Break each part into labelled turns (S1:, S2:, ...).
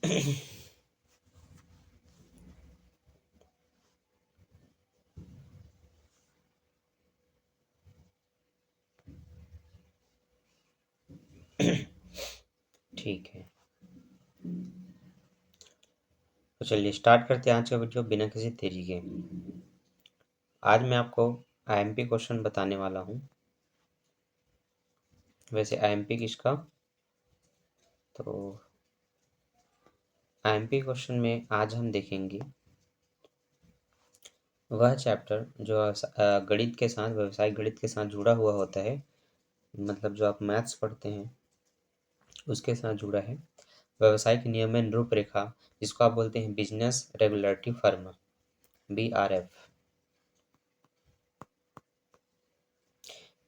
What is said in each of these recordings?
S1: ठीक है, तो चलिए स्टार्ट करते हैं आज का वीडियो बिना किसी देरी के। आज मैं आपको आईएमपी क्वेश्चन बताने वाला हूँ। वैसे आईएमपी किसका, तो आईएमपी क्वेश्चन में आज हम देखेंगे वह चैप्टर जो गणित के साथ, व्यवसायिक गणित के साथ जुड़ा हुआ होता है। मतलब जो आप मैथ्स पढ़ते हैं उसके साथ जुड़ा है। व्यवसायिक नियमन रूपरेखा, जिसको आप बोलते हैं बिजनेस रेगुलेटरी फर्म, BRF।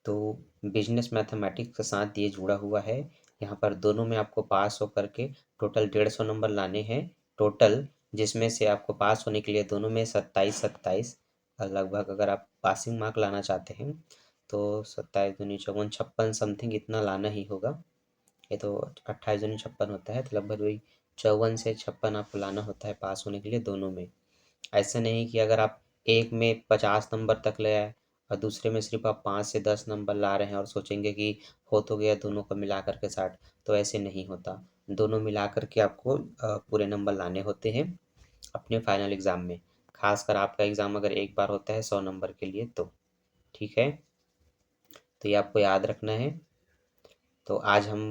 S1: तो बिजनेस मैथमेटिक्स के साथ ये जुड़ा हुआ है। यहाँ पर दोनों में आपको पास होकर के टोटल 150 नंबर लाने हैं टोटल, जिसमें से आपको पास होने के लिए दोनों में 27 लगभग, अगर आप पासिंग मार्क लाना चाहते हैं तो 27 दूनी 54 56 समथिंग इतना लाना ही होगा। ये तो 28 दूनी 56 होता है, तो लगभग वही 54 से 56 आपको लाना होता है पास होने के लिए दोनों में। ऐसा नहीं कि अगर आप एक में 50 नंबर तक ले आए और दूसरे में सिर्फ आप 5 से 10 नंबर ला रहे हैं और सोचेंगे कि हो तो गया दोनों को मिला करके 60, तो ऐसे नहीं होता। दोनों मिला करके आपको पूरे नंबर लाने होते हैं अपने फाइनल एग्ज़ाम में। खासकर आपका एग्ज़ाम अगर एक बार होता है 100 नंबर के लिए तो। ठीक है, तो ये आपको याद रखना है। तो आज हम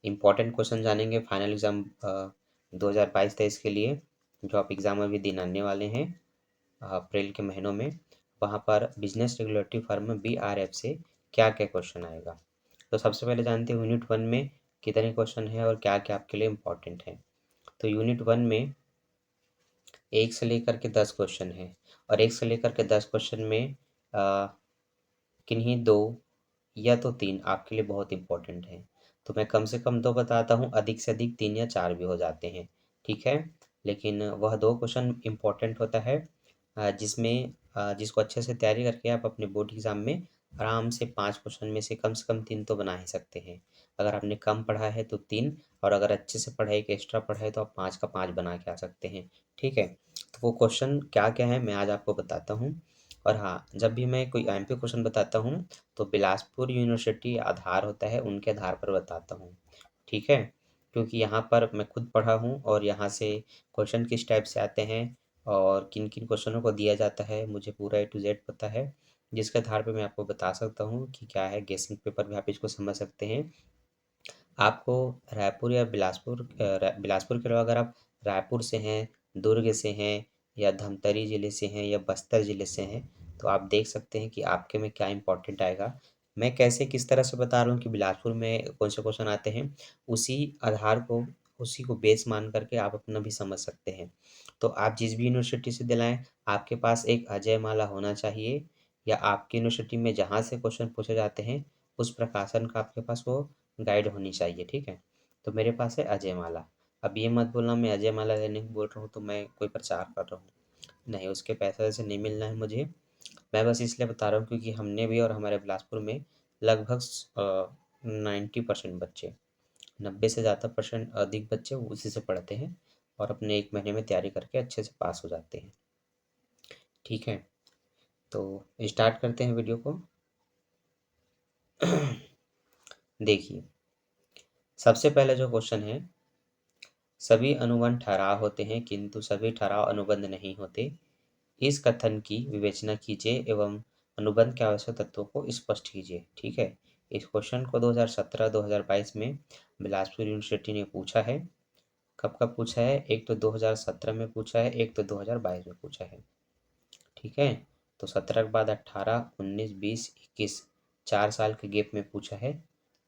S1: इम्पॉर्टेंट क्वेश्चन जानेंगे फाइनल एग्ज़ाम 2022-23 के लिए, जो आप एग्ज़ाम अभी दिन आने वाले हैं अप्रैल के महीनों में। वहाँ पर बिजनेस रेगुलेटरी फर्म BRF से क्या क्या क्वेश्चन आएगा। तो सबसे पहले जानते हैं यूनिट 1 में कितने क्वेश्चन हैं और क्या क्या आपके लिए इम्पोर्टेंट है। तो यूनिट 1 में 1 से लेकर के 10 क्वेश्चन है, और 1 से लेकर के 10 क्वेश्चन में किन्हीं 2 या तो 3 आपके लिए बहुत इम्पोर्टेंट हैं। तो मैं कम से कम 2 बताता हूँ, अधिक से अधिक 3 या 4 भी हो जाते हैं। ठीक है, लेकिन वह 2 क्वेश्चन इम्पोर्टेंट होता है जिसमें जिसको अच्छे से तैयारी करके आप अपने बोर्ड एग्ज़ाम में आराम से 5 क्वेश्चन में से कम 3 तो बना ही सकते हैं। अगर आपने कम पढ़ा है तो 3, और अगर अच्छे से पढ़ा है, एक एक्स्ट्रा पढ़ा है, तो आप 5 का 5 बना के आ सकते हैं। ठीक है, तो वो क्वेश्चन क्या-क्या हैं मैं आज आपको बताता हूँ। और हाँ, जब भी मैं कोई आईएमपी क्वेश्चन बताता हूँ तो बिलासपुर यूनिवर्सिटी आधार होता है, उनके आधार पर बताता हूँ। ठीक है, क्योंकि यहाँ पर मैं खुद पढ़ा हूँ और यहाँ से क्वेश्चन किस टाइप से आते हैं और किन किन क्वेश्चनों को दिया जाता है मुझे पूरा A to Z पता है, जिसके आधार पर मैं आपको बता सकता हूँ कि क्या है। गेसिंग पेपर भी आप इसको समझ सकते हैं। आपको रायपुर या बिलासपुर के अलावा अगर आप रायपुर से हैं, दुर्ग से हैं, या धमतरी ज़िले से हैं, या बस्तर ज़िले से हैं, तो आप देख सकते हैं कि आपके में क्या इम्पोर्टेंट आएगा। मैं कैसे किस तरह से बता रहा हूँ कि बिलासपुर में कौन से क्वेश्चन आते हैं, उसी आधार को, उसी को बेस मान करके आप अपना भी समझ सकते हैं। तो आप जिस भी यूनिवर्सिटी से दिलाएं, आपके पास एक अजय माला होना चाहिए, या आपकी यूनिवर्सिटी में जहाँ से क्वेश्चन पूछे जाते हैं उस प्रकाशन का आपके पास वो गाइड होनी चाहिए। ठीक है, तो मेरे पास है अजय माला। अब ये मत बोलना मैं अजय माला लेने को बोल रहा हूँ तो मैं कोई प्रचार कर रहा हूँ, नहीं, उसके पैसे से नहीं मिलना है मुझे। मैं बस इसलिए बता रहा हूँ क्योंकि हमने भी और हमारे बिलासपुर में लगभग 90% बच्चे, 90 से ज़्यादा परसेंट अधिक बच्चे उसी से पढ़ते हैं और अपने 1 महीने में तैयारी करके अच्छे से पास हो जाते हैं। ठीक है, तो स्टार्ट करते हैं वीडियो को। देखिए, सबसे पहले जो क्वेश्चन है, सभी अनुबंध ठहराव होते हैं किंतु सभी ठहराव अनुबंध नहीं होते। इस कथन की विवेचना कीजिए एवं अनुबंध के आवश्यक तत्वों को स्पष्ट कीजिए। ठीक है, इस क्वेश्चन को 2017-2022 में बिलासपुर यूनिवर्सिटी ने पूछा है। कब कब पूछा है, एक तो 2017 में पूछा है, एक तो 2022 में पूछा है। ठीक है, तो 17 के बाद 18, 19, 20, 21, 4 साल के गैप में पूछा है।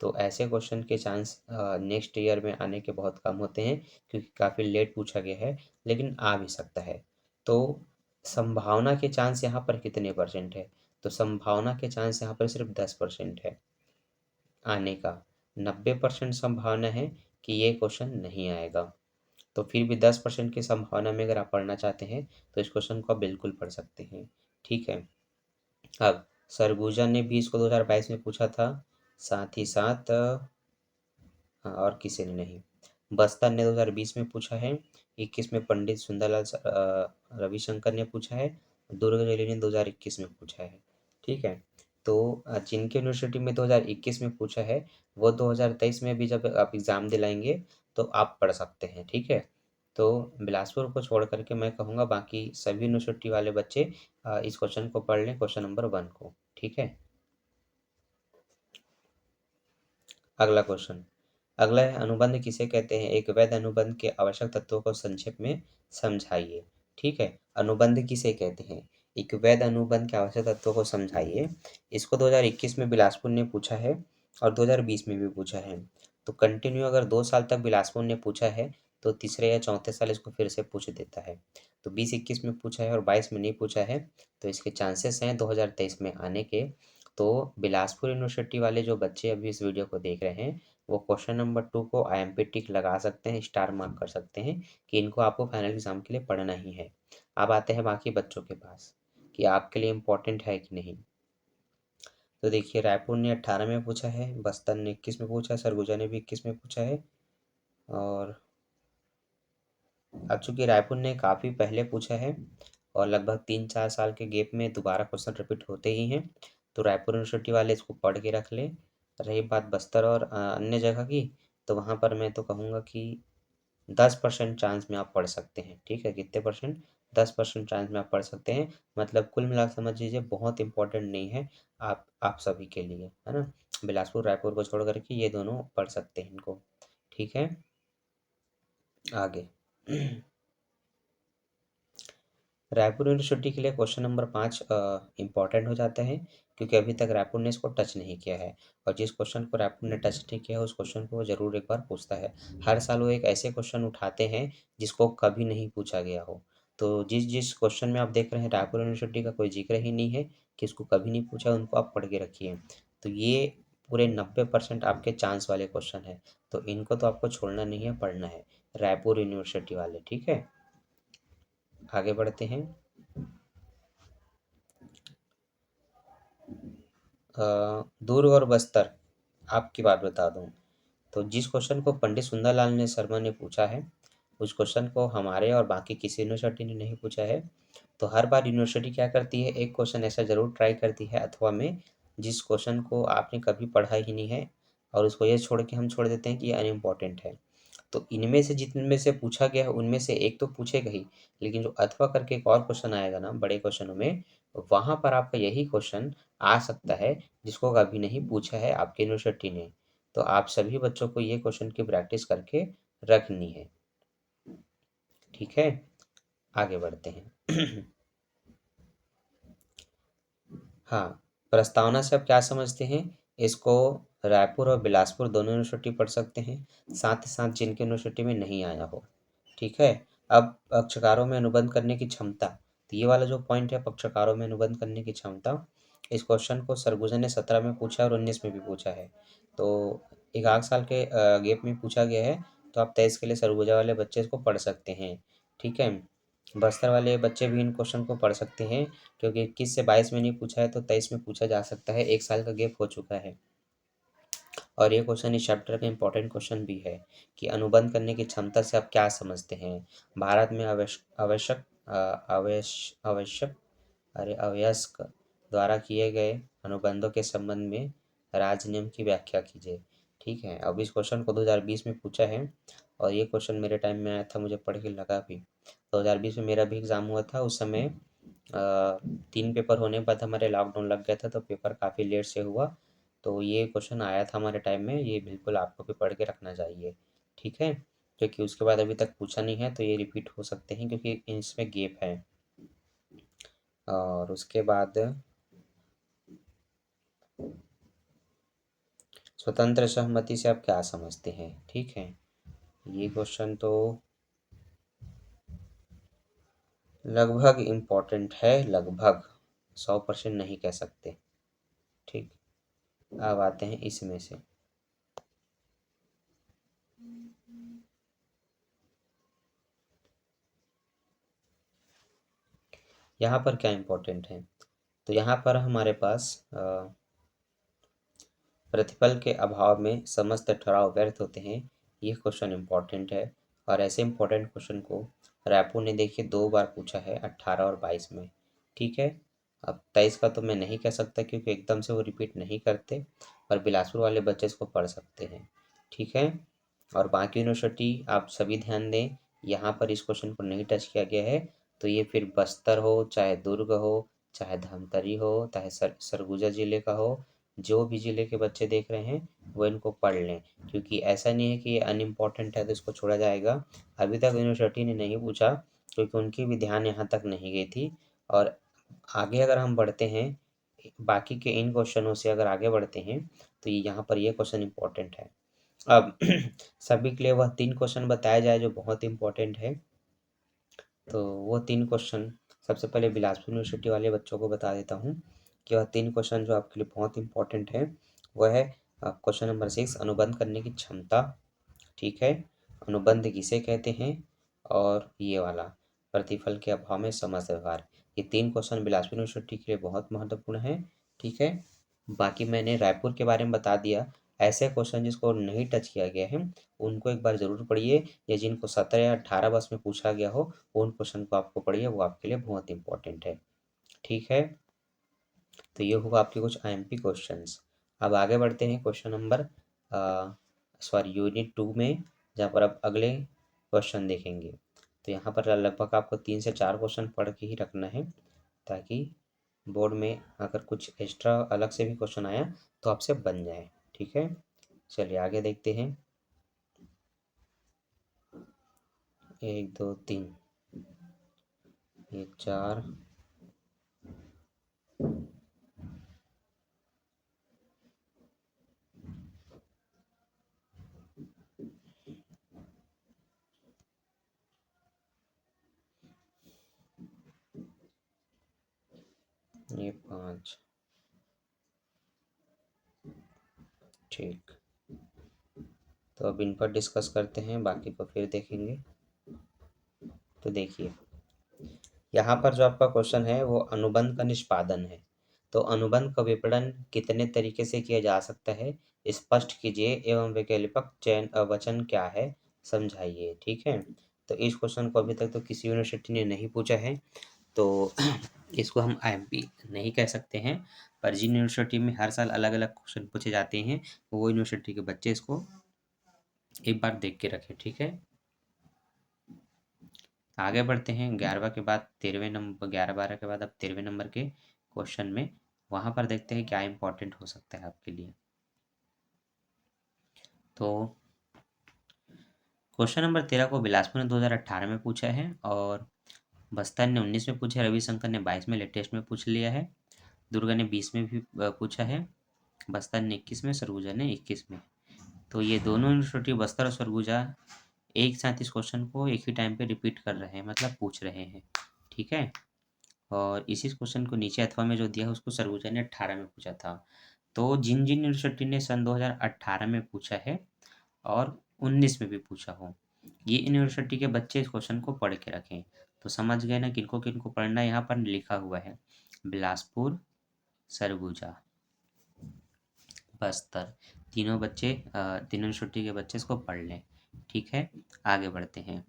S1: तो ऐसे क्वेश्चन के चांस नेक्स्ट ईयर में आने के बहुत कम होते हैं क्योंकि काफ़ी लेट पूछा गया है, लेकिन आ भी सकता है। तो संभावना के चांस यहाँ पर कितने परसेंट है, तो संभावना के चांस यहाँ पर सिर्फ 10% है आने का। 90% संभावना है कि ये क्वेश्चन नहीं आएगा। तो फिर भी 10% की संभावना में अगर आप पढ़ना चाहते हैं तो इस क्वेश्चन को आप बिल्कुल पढ़ सकते हैं। ठीक है, अब सरगुजा ने भी इसको 2022 में पूछा था, साथ ही साथ और किसी ने नहीं। बस्तर ने 2020 में पूछा है, 21 में पंडित सुंदरलाल रविशंकर ने पूछा है, दुर्ग रेलवे ने 2021 में पूछा है। ठीक है, तो जिनके यूनिवर्सिटी में 2021 में पूछा है वो 2023 में भी जब आप एग्ज़ाम दिलाएंगे तो आप पढ़ सकते हैं। ठीक है, तो बिलासपुर को छोड़ करके मैं कहूँगा बाकी सभी यूनिवर्सिटी वाले बच्चे इस क्वेश्चन को पढ़ लें, क्वेश्चन नंबर 1 को। ठीक है, अगला क्वेश्चन, अगला है अनुबंध किसे कहते हैं? एक वैध अनुबंध के आवश्यक तत्वों को संक्षेप में समझाइए। ठीक है, अनुबंध किसे कहते हैं? एक वैध अनुबंध के आवश्यक तत्वों को समझाइए। इसको 2021 में बिलासपुर ने पूछा है और 2020 में भी पूछा है। तो कंटिन्यू अगर 2 साल तक बिलासपुर ने पूछा है तो तीसरे या चौथे साल इसको फिर से पूछ देता है। तो 20-21 में पूछा है और 22 में नहीं पूछा है, तो इसके चांसेस हैं 2023 में आने के। तो बिलासपुर यूनिवर्सिटी वाले जो बच्चे अभी इस वीडियो को देख रहे हैं वो क्वेश्चन नंबर 2 को IMP टिक लगा सकते हैं, स्टार मार्क कर सकते हैं कि इनको आपको फाइनल एग्जाम के लिए पढ़ना ही है। अब आते हैं बाकी बच्चों के पास कि आपके लिए इम्पोर्टेंट है कि नहीं। तो देखिए, रायपुर ने 18 में पूछा है, बस्तर ने 21 में पूछा है, सरगुजा ने भी 21 में पूछा है। और अब चूंकि रायपुर ने काफ़ी पहले पूछा है और लगभग 3-4 साल के गैप में दोबारा क्वेश्चन रिपीट होते ही हैं, तो रायपुर यूनिवर्सिटी वाले इसको पढ़ के रख लें। रही बात बस्तर और अन्य जगह की, तो वहाँ पर मैं तो कहूँगा कि 10% चांस में आप पढ़ सकते हैं। ठीक है, कितने परसेंट? 10% चांस में आप पढ़ सकते हैं। मतलब कुल मिला समझ लीजिए बहुत इंपॉर्टेंट नहीं है आप सभी के लिए, है ना। बिलासपुर रायपुर को छोड़ करके ये दोनों पढ़ सकते हैं इनको। ठीक है, आगे रायपुर यूनिवर्सिटी के लिए क्वेश्चन नंबर 5 इम्पॉर्टेंट हो जाता है क्योंकि अभी तक रायपुर ने इसको टच नहीं किया है और जिस क्वेश्चन को रायपुर ने टच नहीं किया है उस क्वेश्चन को वो ज़रूर एक बार पूछता है। हर साल वो एक ऐसे क्वेश्चन उठाते हैं जिसको कभी नहीं पूछा गया हो। तो जिस जिस क्वेश्चन में आप देख रहे हैं रायपुर यूनिवर्सिटी का कोई जिक्र ही नहीं है कि इसको कभी नहीं पूछा, उनको आप पढ़ के रखिए। तो ये पूरे 90% आपके चांस वाले क्वेश्चन है, तो इनको तो आपको छोड़ना नहीं है, पढ़ना है रायपुर यूनिवर्सिटी वाले। ठीक है, आगे बढ़ते हैं। दुर्ग और बस्तर, आपकी बात बता दूं तो जिस क्वेश्चन को पंडित सुंदरलाल ने शर्मा ने पूछा है उस क्वेश्चन को हमारे और बाकी किसी यूनिवर्सिटी ने नहीं पूछा है। तो हर बार यूनिवर्सिटी क्या करती है, एक क्वेश्चन ऐसा ज़रूर ट्राई करती है अथवा में जिस क्वेश्चन को आपने कभी पढ़ा ही नहीं है और उसको ये छोड़ के हम छोड़ देते हैं कि ये अनइम्पॉर्टेंट है। तो इनमें से जितने से पूछा गया है उनमें से एक तो पूछेगा ही, लेकिन जो अथवा करके एक और क्वेश्चन आएगा ना बड़े क्वेश्चनों में, वहाँ पर आपका यही क्वेश्चन आ सकता है जिसको कभी नहीं पूछा है आपके यूनिवर्सिटी ने। तो आप सभी बच्चों को ये क्वेश्चन की प्रैक्टिस करके रखनी है। ठीक है, आगे बढ़ते हैं। हाँ, प्रस्तावना से आप क्या समझते हैं? इसको रायपुर और बिलासपुर दोनों यूनिवर्सिटी पढ़ सकते हैं, साथ ही साथ जिनके यूनिवर्सिटी में नहीं आया हो। ठीक है, अब पक्षकारों में अनुबंध करने की क्षमता, तो ये वाला जो पॉइंट है पक्षकारों में अनुबंध करने की क्षमता, इस क्वेश्चन को सरगुजा ने 17 में पूछा और 19 में भी पूछा है। तो एक आध साल के गैप में पूछा गया है, तो आप 23 के लिए सरगुजा वाले बच्चे इसको पढ़ सकते हैं। ठीक है, बस्तर वाले बच्चे भी इन क्वेश्चन को पढ़ सकते हैं क्योंकि 21 से 22 में नहीं पूछा है तो 23 में पूछा जा सकता है, 1 साल का गैप हो चुका है। और ये क्वेश्चन इस चैप्टर का इम्पोर्टेंट क्वेश्चन भी है कि अनुबंध करने की क्षमता से आप क्या समझते हैं? भारत में आवश्यक आवश्यक अवयस्क द्वारा किए गए अनुबंधों के संबंध में राज्य नियम की व्याख्या कीजिए। ठीक है, अब इस क्वेश्चन को 2020 में पूछा है और ये क्वेश्चन मेरे टाइम में आया था, मुझे पढ़ के लगा भी। 2020 में मेरा भी एग्ज़ाम हुआ था, उस समय 3 पेपर होने के बाद हमारे लॉकडाउन लग गया था तो पेपर काफ़ी लेट से हुआ। तो ये क्वेश्चन आया था हमारे टाइम में, ये बिल्कुल आपको भी पढ़ के रखना चाहिए। ठीक है, क्योंकि उसके बाद अभी तक पूछा नहीं है तो ये रिपीट हो सकते हैं क्योंकि इसमें गैप है। और उसके बाद स्वतंत्र सहमति से आप क्या समझते हैं? ठीक है, ये क्वेश्चन तो लगभग इम्पोर्टेंट है, लगभग 100% नहीं कह सकते। ठीक, अब आते हैं इसमें से। यहाँ पर क्या इम्पोर्टेंट है, तो यहाँ पर हमारे पास प्रतिफल के अभाव में समस्त ठहराव व्यर्थ होते हैं, ये क्वेश्चन इम्पोर्टेंट है और ऐसे इम्पोर्टेंट क्वेश्चन को रायपुर ने देखिए 2 बार पूछा है, 18 और 22 में। ठीक है, अब 23 का तो मैं नहीं कह सकता क्योंकि एकदम से वो रिपीट नहीं करते, पर बिलासपुर वाले बच्चे इसको पढ़ सकते हैं। ठीक है, और बाकी यूनिवर्सिटी आप सभी ध्यान दें, यहाँ पर इस क्वेश्चन को नहीं टच किया गया है। तो ये फिर बस्तर हो, चाहे दुर्ग हो, चाहे धमतरी हो, चाहे सरगुजा जिले का हो, जो भी जिले के बच्चे देख रहे हैं वो इनको पढ़ लें, क्योंकि ऐसा नहीं है कि ये अनइम्पोर्टेंट है तो इसको छोड़ा जाएगा। अभी तक यूनिवर्सिटी ने नहीं पूछा क्योंकि उनकी भी ध्यान यहाँ तक नहीं गई थी। और आगे अगर हम बढ़ते हैं, बाकी के इन क्वेश्चनों से अगर आगे बढ़ते हैं, तो ये यहाँ पर ये क्वेश्चन इम्पोर्टेंट है। अब सभी के लिए वह 3 क्वेश्चन बताया जाए जो बहुत इम्पोर्टेंट है। तो वो 3 क्वेश्चन सबसे पहले बिलासपुर यूनिवर्सिटी वाले बच्चों को बता देता हूँ कि वह 3 क्वेश्चन जो आपके लिए बहुत इम्पोर्टेंट है, वह है क्वेश्चन नंबर 6, अनुबंध करने की क्षमता। ठीक है, अनुबंध किसे कहते हैं, और ये वाला प्रतिफल के अभाव में समझ व्यवहार। ये 3 क्वेश्चन बिलासपुर यूनिवर्सिटी के लिए बहुत महत्वपूर्ण है। ठीक है, बाकी मैंने रायपुर के बारे में बता दिया। ऐसे क्वेश्चन जिसको नहीं टच किया गया है उनको एक बार ज़रूर पढ़िए, या जिनको 17 या 18 बस में पूछा गया हो उन क्वेश्चन को आपको पढ़िए, वो आपके लिए बहुत इंपॉर्टेंट है। ठीक है, तो ये हुआ आपके कुछ आईएमपी क्वेश्चंस। अब आगे बढ़ते हैं क्वेश्चन नंबर यूनिट 2 में, जहाँ पर अब अगले क्वेश्चन देखेंगे। तो यहाँ पर लगभग आपको 3 से 4 क्वेश्चन पढ़ के ही रखना है, ताकि बोर्ड में अगर कुछ एक्स्ट्रा अलग से भी क्वेश्चन आया तो आपसे बन जाए। ठीक है, चलिए आगे देखते हैं। 1 2 3, ये 4, ये 5। ठीक, तो अब इन पर डिस्कस करते हैं, बाकी को फिर देखेंगे। तो देखिए, यहाँ पर जो आपका क्वेश्चन है वो अनुबंध का निष्पादन है। तो अनुबंध का विपणन कितने तरीके से किया जा सकता है, स्पष्ट कीजिए, एवं वैकल्पिक चयन वचन क्या है, समझाइए। ठीक है, तो इस क्वेश्चन को अभी तक तो किसी यूनिवर्सिटी ने नहीं पूछा है, तो इसको हम आईएमपी नहीं कह सकते हैं। पर जिन यूनिवर्सिटी में हर साल अलग अलग क्वेश्चन पूछे जाते हैं, वो यूनिवर्सिटी के बच्चे इसको एक बार देख के रखें। ठीक है, आगे बढ़ते हैं। 11वां के बाद 13वें नंबर, 11 12 के बाद अब 13वें नंबर के क्वेश्चन में, वहाँ पर देखते हैं क्या इंपॉर्टेंट हो सकता है आपके लिए। तो क्वेश्चन नंबर 13 को बिलासपुर ने 2018 में पूछा है, और बस्तर ने 19 में पूछा, रविशंकर ने 22 में लेटेस्ट में पूछ लिया है, दुर्ग ने 20 में भी पूछा है, बस्तर ने 21 में, सरगुजा ने 21 में। तो ये दोनों यूनिवर्सिटी बस्तर और सरगुजा एक साथ इस क्वेश्चन को एक ही टाइम पे रिपीट कर रहे हैं, मतलब पूछ रहे हैं। ठीक है, और इसी क्वेश्चन को नीचे अथवा में जो दिया है उसको सरगुजा ने 18 में पूछा था। तो जिन जिन यूनिवर्सिटी ने सन 2018 में पूछा है और 19 में भी पूछा हो, ये यूनिवर्सिटी के बच्चे इस क्वेश्चन को पढ़ के रखें। तो समझ गए ना किनको किनको पढ़ना है, यहाँ पर लिखा हुआ है बिलासपुर, सरगुजा, बस्तर, तीनों बच्चे तीनों यूनिवर्सिटी के बच्चे इसको पढ़ लें। ठीक है, आगे बढ़ते हैं।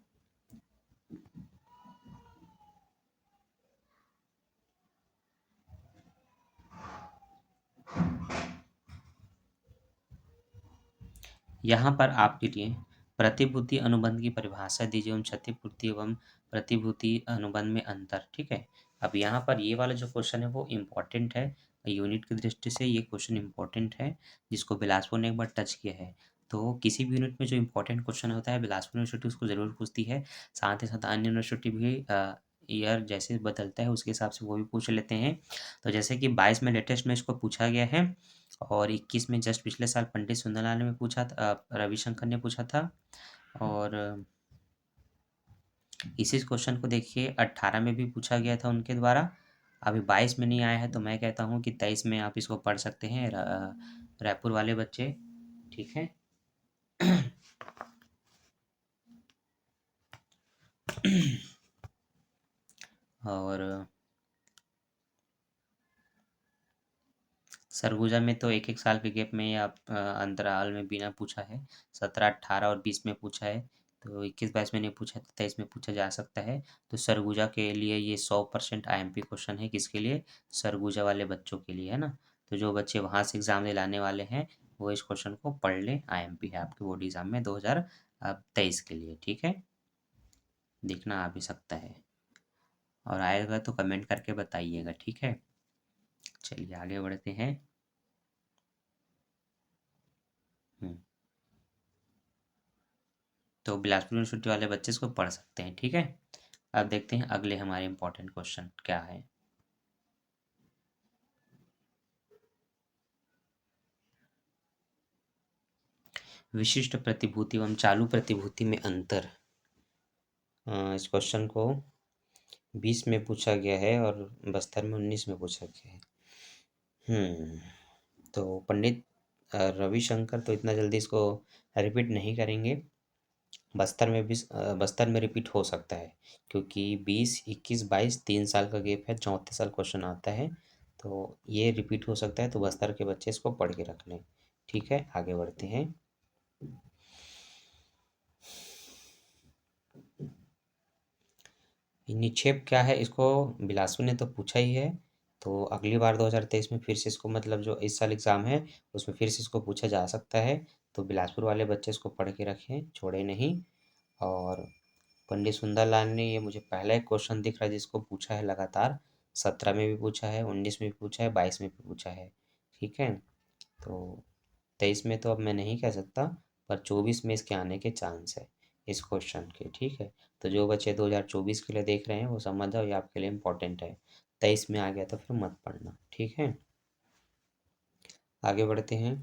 S1: यहाँ पर आपके लिए प्रतिभूति अनुबंध की परिभाषा दीजिए एवं क्षतिपूर्ति एवं प्रतिभूति अनुबंध में अंतर। ठीक है, अब यहाँ पर ये वाला जो क्वेश्चन है वो इम्पोर्टेंट है, यूनिट की दृष्टि से ये क्वेश्चन इम्पोर्टेंट है, जिसको बिलासपुर ने एक बार टच किया है। तो किसी भी यूनिट में जो इम्पोर्टेंट क्वेश्चन होता है बिलासपुर यूनिवर्सिटी उसको ज़रूर पूछती है। साथ ही साथ अन्य यूनिवर्सिटी भी ईयर जैसे बदलता है उसके हिसाब से वो भी पूछ लेते हैं। तो जैसे कि 22 में लेटेस्ट में इसको पूछा गया है, और 21 में जस्ट पिछले साल पंडित सुंदरलाल ने पूछा था, रविशंकर ने पूछा था। और इसी क्वेश्चन को देखिए 18 में भी पूछा गया था उनके द्वारा। अभी 22 में नहीं आया है, तो मैं कहता हूँ कि 23 में आप इसको पढ़ सकते हैं, रायपुर वाले बच्चे। ठीक है, और सरगुजा में तो एक एक साल के गैप में या अंतराल में बिना पूछा है। 17, 18 और 20 में पूछा है। तो 21, 22 में नहीं पूछा, 23 में पूछा जा सकता है। तो सरगुजा के लिए ये 100% आईएमपी क्वेश्चन है। किसके लिए? सरगुजा वाले बच्चों के लिए, है ना। तो जो बच्चे वहाँ से एग्ज़ाम दिलाने वाले हैं वो इस क्वेश्चन को पढ़ लें। आईएमपी है आपके बोर्ड एग्ज़ाम में 2023 के लिए, ठीक है। देखना आ भी सकता है, और आएगा तो कमेंट करके बताइएगा, ठीक है। चलिए आगे बढ़ते हैं। हम्म, तो बिलासपुर यूनिवर्सिटी वाले बच्चे इसको पढ़ सकते हैं, ठीक है। अब देखते हैं अगले हमारे इम्पोर्टेंट क्वेश्चन क्या है। विशिष्ट प्रतिभूति एवं चालू प्रतिभूति में अंतर। इस क्वेश्चन को 20 में पूछा गया है और बस्तर में 19 में पूछा गया है। तो पंडित रविशंकर तो इतना जल्दी इसको रिपीट नहीं करेंगे। बस्तर में रिपीट हो सकता है, क्योंकि 20, 21, 22 3 साल का गैप है, चौथे साल क्वेश्चन आता है। तो ये रिपीट हो सकता है, तो बस्तर के बच्चे इसको पढ़ के रख लें, ठीक है। आगे बढ़ते हैं। निक्षेप क्या है, इसको बिलासपुर ने तो पूछा ही है। तो अगली बार 2023 में फिर से इसको, मतलब जो इस साल एग्ज़ाम है उसमें फिर से इसको पूछा जा सकता है। तो बिलासपुर वाले बच्चे इसको पढ़ के रखें, छोड़े नहीं। और पंडित सुंदरलाल ने, ये मुझे पहला एक क्वेश्चन दिख रहा है जिसको पूछा है लगातार। 17 में भी पूछा है, 19 में भी पूछा है, 22 में भी पूछा है, ठीक है। तो 23 में तो अब मैं नहीं कह सकता, पर 24 में इसके आने के चांस है इस क्वेश्चन के, ठीक है। तो जो बच्चे 2024 के लिए देख रहे हैं वो समझ जाओ, ये आपके लिए इम्पोर्टेंट है। 23 में आ गया तो फिर मत पढ़ना, ठीक है। आगे बढ़ते हैं।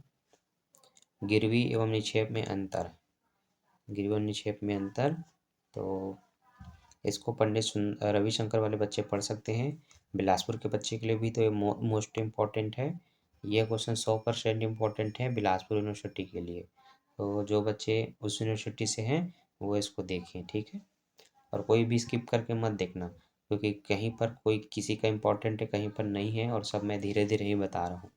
S1: गिरवी एवं निक्षेप में अंतर। गिरवी और निक्षेप में अंतर, तो इसको पंडित रविशंकर वाले बच्चे पढ़ सकते हैं। बिलासपुर के बच्चे के लिए भी तो ये मोस्ट इम्पॉर्टेंट है। ये क्वेश्चन 100% इम्पॉर्टेंट है बिलासपुर यूनिवर्सिटी के लिए। तो जो बच्चे उस यूनिवर्सिटी से हैं वो इसको देखें, ठीक है। और कोई भी स्किप करके मत देखना, क्योंकि कहीं पर कोई किसी का इम्पोर्टेंट है, कहीं पर नहीं है, और सब मैं धीरे धीरे ही बता रहा हूँ।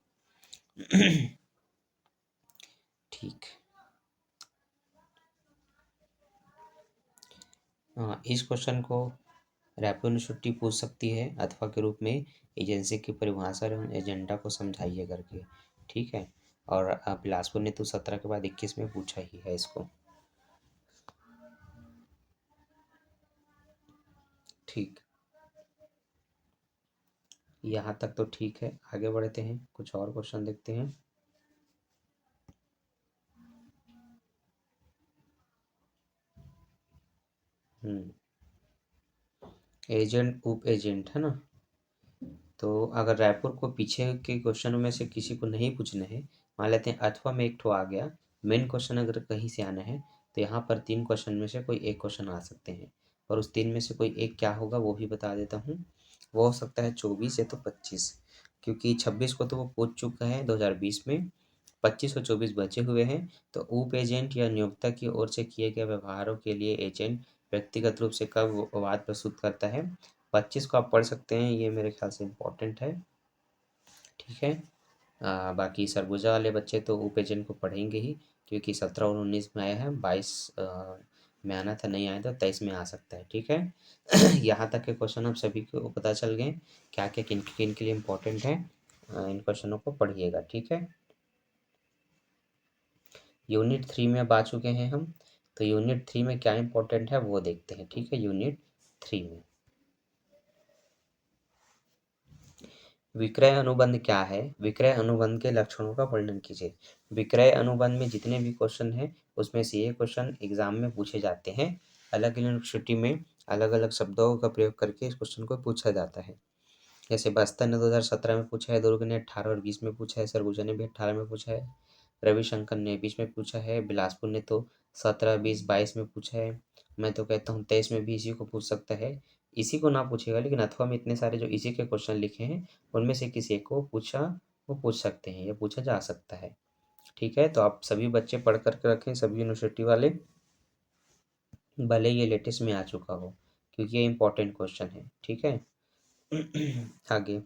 S1: ठीक। हाँ, इस क्वेश्चन को रायपुर यूनिवर्सिटी पूछ सकती है अथवा के रूप में। एजेंसी की परिभाषा एवं एजेंडा को समझाइए करके, ठीक है। और बिलासपुर ने तो 17 के बाद 21 में पूछा ही है इसको, ठीक। यहाँ तक तो ठीक है। आगे बढ़ते हैं, कुछ और क्वेश्चन देखते हैं। हम्म एजेंट उप एजेंट है ना। तो अगर रायपुर को पीछे के क्वेश्चनों में से किसी को नहीं पूछना है, मान लेते हैं अथवा में एक ठो आ गया, मेन क्वेश्चन अगर कहीं से आना है, तो यहाँ पर 3 क्वेश्चन में से कोई एक क्वेश्चन आ सकते हैं। और उस 3 में से कोई एक क्या होगा वो भी बता देता हूँ। वो हो सकता है 24 या तो 25, क्योंकि 26 को तो वो पूछ चुका है 2020 में। 25 और 24 बचे हुए हैं। तो उप एजेंट या नियोक्ता की ओर से किए गए व्यवहारों के लिए एजेंट व्यक्तिगत रूप से कब वाद प्रस्तुत करता है। 25 को आप पढ़ सकते हैं, ये मेरे ख्याल से इम्पोर्टेंट है, ठीक है। बाकी सरगुजा वाले बच्चे तो उप एजेंट को पढ़ेंगे ही, क्योंकि 17 और 19 में आया है। 22 में आना था, नहीं आया तो 23 में आ सकता है, ठीक है। यहाँ तक के क्वेश्चन अब सभी को पता चल गए क्या क्या किन किन के लिए इम्पोर्टेंट है। इन क्वेश्चनों को पढ़िएगा, ठीक है। यूनिट 3 में अब आ चुके हैं हम। तो यूनिट 3 में क्या इम्पोर्टेंट है वो देखते हैं, ठीक है। यूनिट 3 में विक्रय अनुबंध क्या है? विक्रय अनुबंध के लक्षणों का वर्णन कीजिए। विक्रय अनुबंध में जितने भी क्वेश्चन हैं उसमें से ये क्वेश्चन एग्जाम में पूछे जाते हैं। अलग यूनिवर्सिटी में अलग अलग शब्दों का प्रयोग करके इस क्वेश्चन को पूछा जाता है। जैसे बस्तर ने 2017 में पूछा है, दुर्ग ने 18 और 20 में पूछा है, सरगुजा ने भी 18 में पूछा है, रविशंकर ने 20 में पूछा है, बिलासपुर ने तो 17, 20, 22 में पूछा है। मैं तो कहता हूँ 23 में भी इसी को पूछ सकता है। इसी को ना पूछेगा, लेकिन अथवा में इतने सारे जो इसी के क्वेश्चन लिखे हैं उनमें से किसी एक को पूछा, वो पूछ सकते हैं, या पूछा जा सकता है, ठीक है। तो आप सभी बच्चे पढ़ करके रखें, सभी यूनिवर्सिटी वाले, भले ये लेटेस्ट में आ चुका हो, क्योंकि ये इंपॉर्टेंट क्वेश्चन है, ठीक है। आगे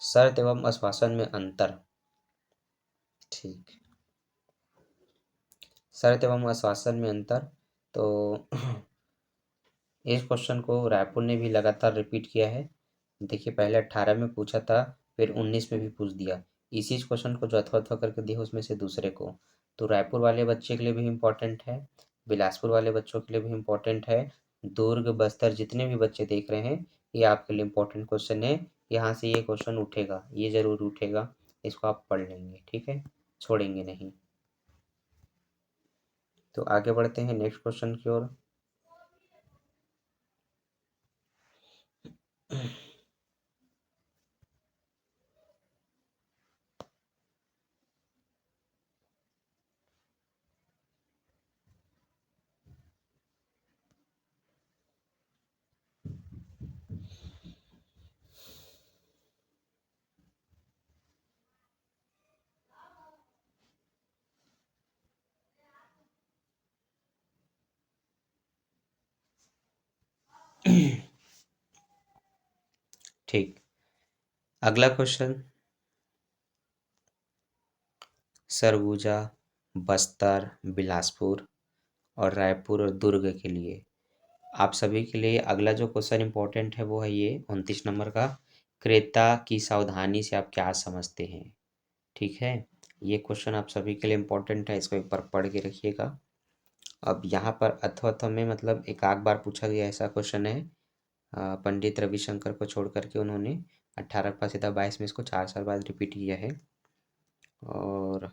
S1: शर्त एवं आश्वासन में अंतर। ठीक। शर्त एवं आश्वासन में अंतर। तो इस क्वेश्चन को रायपुर ने भी लगातार रिपीट किया है। देखिए पहले 18 में पूछा था, फिर 19 में भी पूछ दिया। इसी क्वेश्चन को जो अथवा अथवा करके दिया उसमें से दूसरे को। तो रायपुर वाले बच्चे के लिए भी इम्पोर्टेंट है, बिलासपुर वाले बच्चों के लिए भी इम्पोर्टेंट है, दुर्ग बस्तर जितने भी बच्चे देख रहे हैं ये आपके लिए इम्पोर्टेंट क्वेश्चन है। यहाँ से ये क्वेश्चन उठेगा, ये जरूर उठेगा, इसको आप पढ़ लेंगे, ठीक है, छोड़ेंगे नहीं। तो आगे बढ़ते हैं नेक्स्ट क्वेश्चन की ओर। ठीक। अगला क्वेश्चन, सरगुजा, बस्तर, बिलासपुर और रायपुर और दुर्ग के लिए आप सभी के लिए अगला जो क्वेश्चन इंपॉर्टेंट है वो है ये 29 नंबर का। क्रेता की सावधानी से आप क्या समझते हैं? ठीक है, ये क्वेश्चन आप सभी के लिए इम्पोर्टेंट है, इसको एक बार पढ़ के रखिएगा। अब यहाँ पर अथवा अथवा में मतलब एक आध बार पूछा गया ऐसा क्वेश्चन है। पंडित रविशंकर को छोड़ करके उन्होंने 18 का सीधा 22 में इसको 4 साल बाद रिपीट किया है। और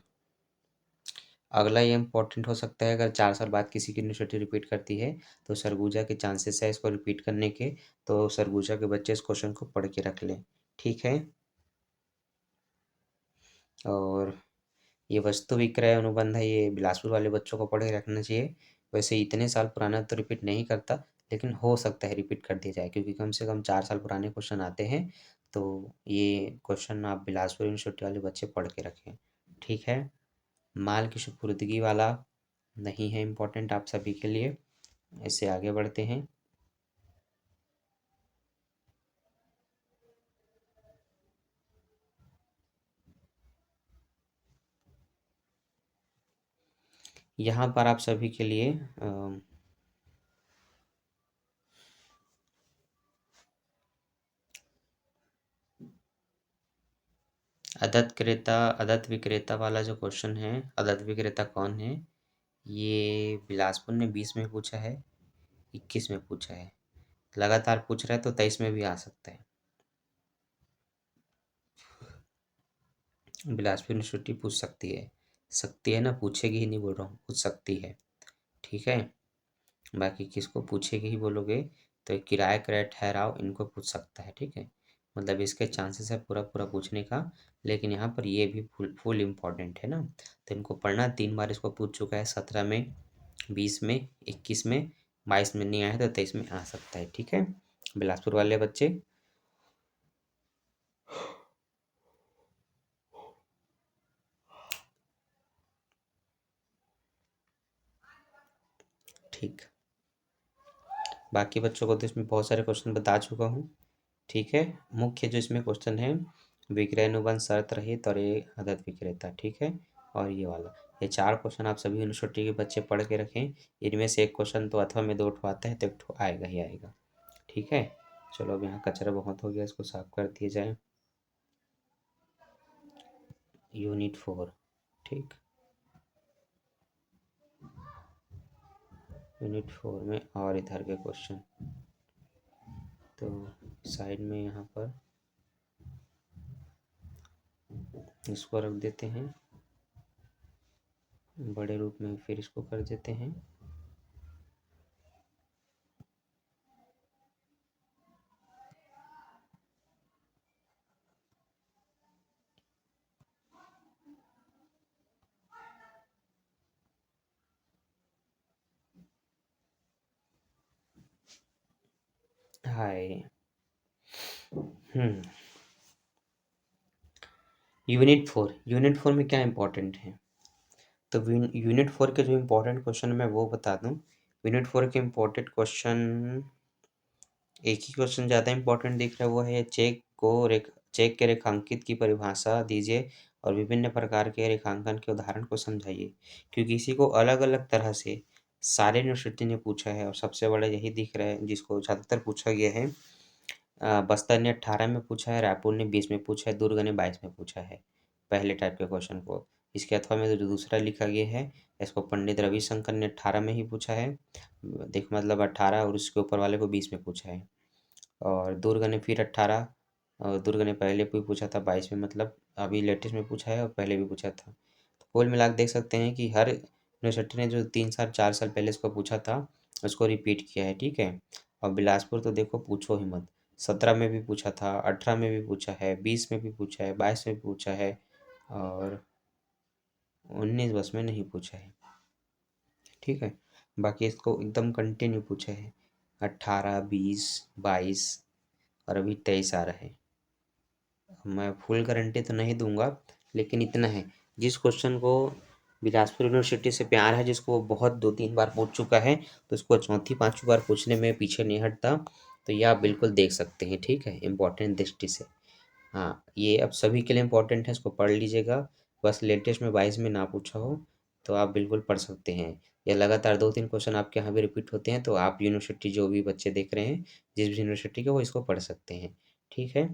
S1: अगला ये इम्पोर्टेंट हो सकता है, अगर 4 साल बाद किसी की यूनिवर्सिटी रिपीट करती है तो सरगुजा के चांसेस है इसको रिपीट करने के। तो सरगुजा के बच्चे इस क्वेश्चन को पढ़ के रख लें, ठीक है। और ये वस्तु विक्रय अनुबंध है, ये बिलासपुर वाले बच्चों को पढ़ के रखना चाहिए। वैसे इतने साल पुराना तो रिपीट नहीं करता, लेकिन हो सकता है रिपीट कर दिया जाए क्योंकि कम से कम 4 साल पुराने क्वेश्चन आते हैं। तो ये क्वेश्चन आप बिलासपुर यूनिवर्सिटी वाले बच्चे पढ़ के रखें, ठीक है। माल की सुपुर्दगी वाला नहीं है इम्पोर्टेंट आप सभी के लिए। इससे आगे बढ़ते हैं। यहाँ पर आप सभी के लिए आदत विक्रेता वाला जो क्वेश्चन है, आदत विक्रेता कौन है, ये बिलासपुर ने 20 में पूछा है, 21 में पूछा है, लगातार पूछ रहा है तो 23 में भी आ सकता है। बिलासपुर यूनिवर्सिटी पूछ सकती है ना, पूछेगी ही नहीं बोल रहा हूँ, पूछ सकती है, ठीक है। बाकी किसको पूछेगी ही बोलोगे तो एक किराया क्रय ठहराव इनको पूछ सकता है, ठीक है। मतलब इसके चांसेस है पूरा पूरा पूछने का। लेकिन यहाँ पर ये भी फुल फुल इम्पोर्टेंट है ना, तो इनको पढ़ना। 3 बार इसको पूछ चुका है, 17 में, 20 में, 21 में, 22 में नहीं आया तो 23 में आ सकता है, ठीक है। बिलासपुर वाले बच्चे ठीक। बाकी बच्चों को तो इसमें बहुत सारे क्वेश्चन बता चुका हूँ, ठीक है। मुख्य जो इसमें क्वेश्चन है, विक्रय अनुबंध शर्त रहित और ये आदत विक्रेता, ठीक है। और ये वाला, ये 4 क्वेश्चन आप सभी यूनिवर्सिटी के बच्चे पढ़ के रखें। इनमें से एक क्वेश्चन तो अथवा में 2 ठो आता है तो एक ठो आएगा ही आएगा, ठीक है। चलो अब यहाँ कचरा बहुत हो गया, इसको साफ कर दिया जाए। यूनिट 4, ठीक। यूनिट 4 में और इधर के क्वेश्चन तो साइड में यहाँ पर इसको रख देते हैं बड़े रूप में, फिर इसको कर देते हैं। हाय। हम्म। यूनिट 4 में क्या इंपॉर्टेंट है? तो यूनिट 4 के जो इम्पोर्टेंट क्वेश्चन मैं वो बता दूं। यूनिट 4 के इम्पोर्टेंट क्वेश्चन, एक ही क्वेश्चन ज़्यादा इम्पोर्टेंट दिख रहा है, वो है चेक को चेक के रेखांकित की परिभाषा दीजिए और विभिन्न प्रकार के रेखांकन के उदाहरण को समझाइए। क्योंकि इसी को अलग अलग तरह से सारे यूनिवर्सिटी ने पूछा है और सबसे बड़ा यही दिख रहा है जिसको ज़्यादातर पूछा गया है। बस्तर ने 18 में पूछा है, रायपुर ने 20 में पूछा है, दुर्ग ने 22 में पूछा है पहले टाइप के क्वेश्चन को। इसके अथवा में जो दूसरा लिखा गया है, इसको पंडित रविशंकर ने 18 में ही पूछा है। देखो मतलब 18 और उसके ऊपर वाले को 20 में पूछा है। और दुर्ग ने फिर 18 और दुर्ग ने पहले भी पूछा था 22 में, मतलब अभी लेटेस्ट में पूछा है और पहले भी पूछा था। तो कुल मिला के देख सकते हैं कि हर यूनिवर्सिटी ने जो 3 साल 4 साल पहले इसको पूछा था उसको रिपीट किया है, ठीक है। और बिलासपुर तो देखो पूछो ही मत, 17 में भी पूछा था, 18 में भी पूछा है, 20 में भी पूछा है, 22 में भी पूछा है और 19 बस में नहीं पूछा है, ठीक है। बाकी इसको एकदम कंटिन्यू पूछा है 18, 20, 22 और अभी 23 आ रहा है। मैं फुल गारंटी तो नहीं दूंगा, लेकिन इतना है, जिस क्वेश्चन को बिलासपुर यूनिवर्सिटी से प्यार है, जिसको वो बहुत 2-3 बार पूछ चुका है, तो उसको चौथी पांचवी बार पूछने में पीछे नहीं हटता। तो ये आप बिल्कुल देख सकते हैं, ठीक है, इम्पोर्टेंट दृष्टि से। हाँ, ये अब सभी के लिए इम्पोर्टेंट है, इसको पढ़ लीजिएगा। बस लेटेस्ट में 22 में ना पूछा हो तो आप बिल्कुल पढ़ सकते हैं। या लगातार 2-3 क्वेश्चन आपके यहाँ भी रिपीट होते हैं तो आप यूनिवर्सिटी जो भी बच्चे देख रहे हैं, जिस भी यूनिवर्सिटी के, वो इसको पढ़ सकते हैं, ठीक है।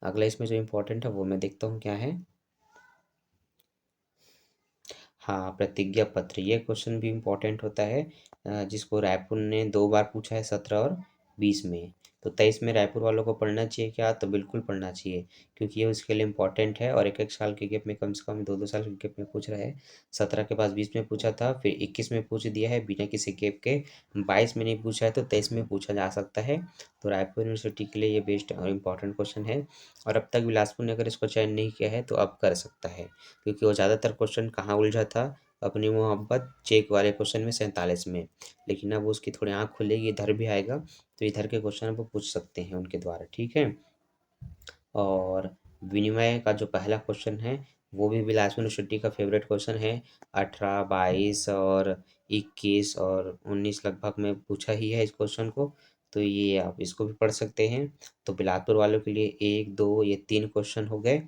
S1: अगला इसमें जो इम्पोर्टेंट है वो मैं देखता हूँ क्या है। हाँ, प्रतिज्ञा पत्र, ये क्वेश्चन भी इम्पोर्टेंट होता है, जिसको रायपुर ने 2 बार पूछा है, 17 और 20 में। तो 23 में रायपुर वालों को पढ़ना चाहिए क्या? तो बिल्कुल पढ़ना चाहिए, क्योंकि ये उसके लिए इम्पोर्टेंट है और एक एक साल के गैप में, कम से कम 2-2 साल के गैप में पूछ रहा है। 17 के पास 20 में पूछा था, फिर 21 में पूछ दिया है बिना किसी गैप के। 22 में नहीं पूछा है तो 23 में पूछा जा सकता है। तो रायपुर यूनिवर्सिटी के लिए ये बेस्ट और इम्पोर्टेंट क्वेश्चन है। और अब तक बिलासपुर ने अगर इसको चयन नहीं किया है तो अब कर सकता है, क्योंकि वो ज़्यादातर क्वेश्चन कहाँ उलझा था, अपनी मोहब्बत चेक वाले क्वेश्चन में 47 में। लेकिन अब उसकी थोड़ी आँख खुलेगी, इधर भी आएगा तो इधर के क्वेश्चन वो पूछ सकते हैं उनके द्वारा, ठीक है। और विनिमय का जो पहला क्वेश्चन है वो भी बिलासपुर यूनिवर्सिटी का फेवरेट क्वेश्चन है। 18, 22 और 21 और 19 लगभग में पूछा ही है इस क्वेश्चन को। तो ये आप इसको भी पढ़ सकते हैं। तो बिलासपुर वालों के लिए 1, 2 ये 3 क्वेश्चन हो गए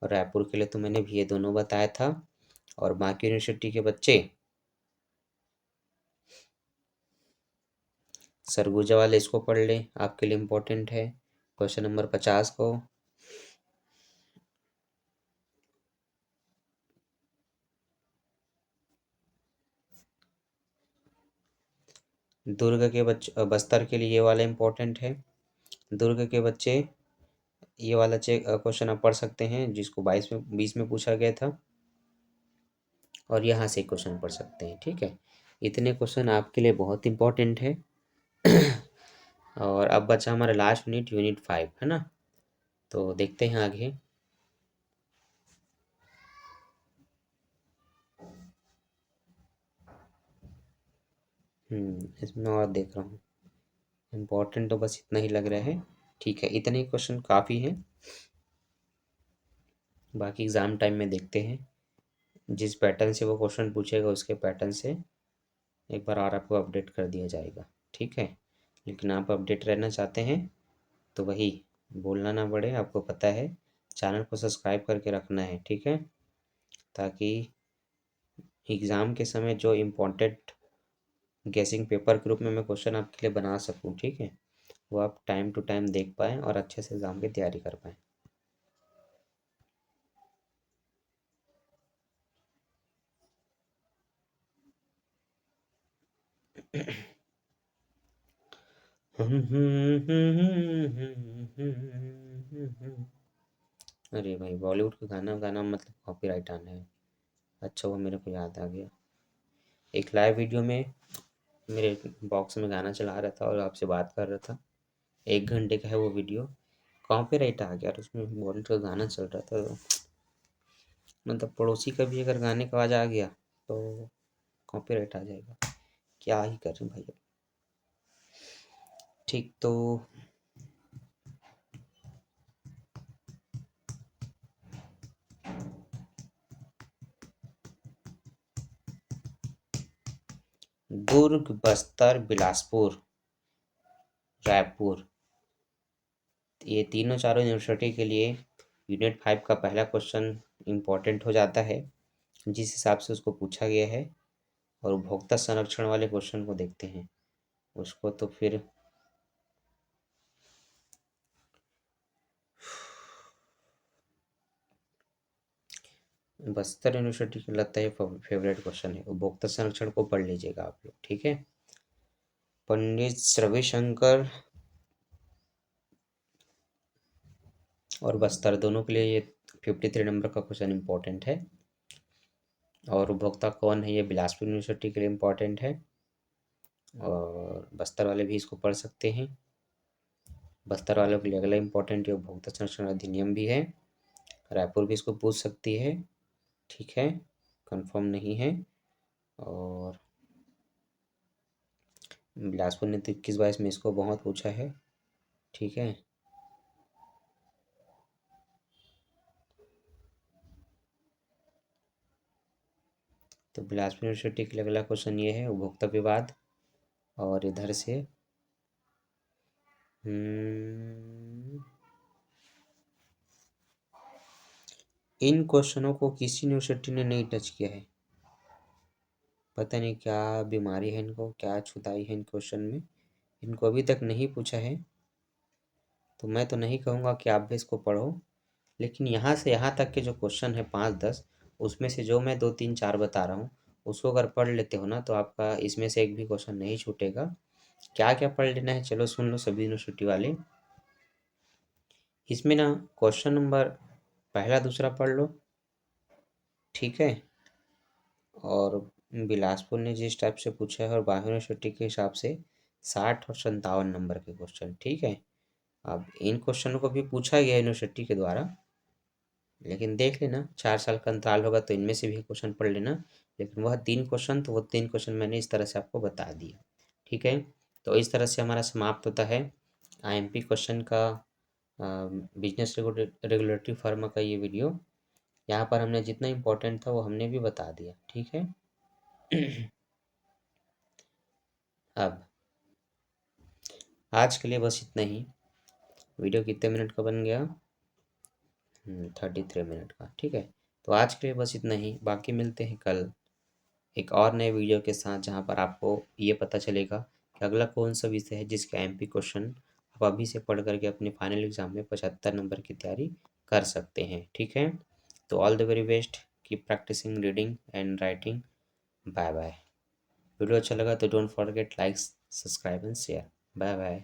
S1: और रायपुर के लिए तो मैंने भी ये दोनों बताया था। और बाकी यूनिवर्सिटी के बच्चे सरगुजा वाले इसको पढ़ लें, आपके लिए इम्पोर्टेंट है, क्वेश्चन नंबर 50 को। दुर्ग के बच्चे, बस्तर के लिए ये वाला इम्पोर्टेंट है। दुर्ग के बच्चे ये वाला चेक क्वेश्चन आप पढ़ सकते हैं, जिसको 20 में पूछा गया था, और यहाँ से क्वेश्चन पढ़ सकते हैं, ठीक है। इतने क्वेश्चन आपके लिए बहुत इम्पोर्टेंट है। और अब बचा हमारा लास्ट यूनिट, यूनिट 5 है ना। तो देखते हैं आगे। इसमें और देख रहा हूँ, इम्पोर्टेंट तो बस इतना ही लग रहा है, ठीक है, इतने क्वेश्चन काफ़ी हैं। बाकी एग्ज़ाम टाइम में देखते हैं, जिस पैटर्न से वो क्वेश्चन पूछेगा उसके पैटर्न से एक बार और आपको अपडेट कर दिया जाएगा, ठीक है। लेकिन आप अपडेट रहना चाहते हैं तो वही, बोलना ना पड़े, आपको पता है, चैनल को सब्सक्राइब करके रखना है, ठीक है, ताकि एग्ज़ाम के समय जो इम्पोर्टेंट गेसिंग पेपर के रूप में मैं क्वेश्चन आपके लिए बना सकूं, ठीक है, वो आप टाइम टू टाइम देख पाएँ और अच्छे से एग्ज़ाम की तैयारी कर पाएँ। अरे भाई, बॉलीवुड का गाना गाना मतलब कॉपीराइट आना है। अच्छा, वो मेरे को याद आ गया, एक लाइव वीडियो में मेरे बॉक्स में गाना चला रहा था और आपसे बात कर रहा था, 1 घंटे का है वो वीडियो, कॉपीराइट आ गया और उसमें बॉलीवुड का गाना चल रहा था। तो मतलब पड़ोसी का भी अगर गाने का आवाज़ आ गया तो कॉपीराइट आ जाएगा, क्या ही करें भाई। ठीक, तो दुर्ग, बस्तर, बिलासपुर, रायपुर, ये तीनों चारों यूनिवर्सिटी के लिए यूनिट 5 का पहला क्वेश्चन इम्पोर्टेंट हो जाता है, जिस हिसाब से उसको पूछा गया है। और उपभोक्ता संरक्षण वाले क्वेश्चन को देखते हैं, उसको तो फिर बस्तर यूनिवर्सिटी को लगता है फेवरेट क्वेश्चन है। उपभोक्ता संरक्षण को पढ़ लीजिएगा आप लोग, ठीक है। पंडित रविशंकर और बस्तर दोनों के लिए ये 53 नंबर का क्वेश्चन इम्पोर्टेंट है। और उपभोक्ता कौन है, ये बिलासपुर यूनिवर्सिटी के लिए इम्पोर्टेंट है। और बस्तर वाले भी इसको पढ़ सकते हैं। बस्तर वालों के लिए अगला इम्पोर्टेंट ये उपभोक्ता संरक्षण अधिनियम भी है। रायपुर भी इसको पूछ सकती है, ठीक है, कंफर्म नहीं है। और बिलासपुर ने तो 21-22 में इसको बहुत पूछा है, ठीक है। तो बिलासपुर यूनिवर्सिटी के लिए अगला क्वेश्चन ये है, उपभोक्ता विवाद। और इधर से इन क्वेश्चनों को किसी यूनिवर्सिटी ने नहीं टच किया है। पता नहीं क्या बीमारी है इनको, क्या छुताई है इन क्वेश्चन में, इनको अभी तक नहीं पूछा है। तो मैं तो नहीं कहूँगा कि आप भी इसको पढ़ो, लेकिन यहाँ से यहाँ तक के जो क्वेश्चन है 5-10, उसमें से जो मैं 2-3-4 बता रहा हूँ, उसको अगर पढ़ लेते हो ना तो आपका इसमें से एक भी क्वेश्चन नहीं छूटेगा। क्या क्या पढ़ लेना है चलो सुन लो सभी यूनिवर्सिटी वाले। इसमें ना क्वेश्चन नंबर पहला दूसरा पढ़ लो, ठीक है। और बिलासपुर ने जिस टाइप से पूछा है और बाह्य यूनिवर्सिटी के हिसाब से 60 और 57 नंबर के क्वेश्चन, ठीक है। अब इन क्वेश्चनों को भी पूछा गया यूनिवर्सिटी के द्वारा, लेकिन देख लेना 4 साल का अंतराल होगा तो इनमें से भी क्वेश्चन पढ़ लेना। लेकिन वह 3 क्वेश्चन तो वो 3 क्वेश्चन मैंने इस तरह से आपको बता दिया, ठीक है। तो इस तरह से हमारा समाप्त होता है आईएमपी क्वेश्चन का, बिजनेस रेगुलेटरी फर्म का ये वीडियो। यहाँ पर हमने जितना इम्पोर्टेंट था वो हमने भी बता दिया, ठीक है। अब आज के लिए बस इतना ही। वीडियो कितने मिनट का बन गया? 33 मिनट का, ठीक है। तो आज के लिए बस इतना ही, बाकी मिलते हैं कल एक और नए वीडियो के साथ, जहाँ पर आपको ये पता चलेगा कि अगला कौन सा विषय है जिसके एमपी क्वेश्चन आप अभी से पढ़ करके अपने फाइनल एग्जाम में 75 नंबर की तैयारी कर सकते हैं, ठीक है। तो all the very best, keep practising reading and writing. Bye bye. Video अच्छा लगा तो don't forget like, subscribe and share. Bye bye.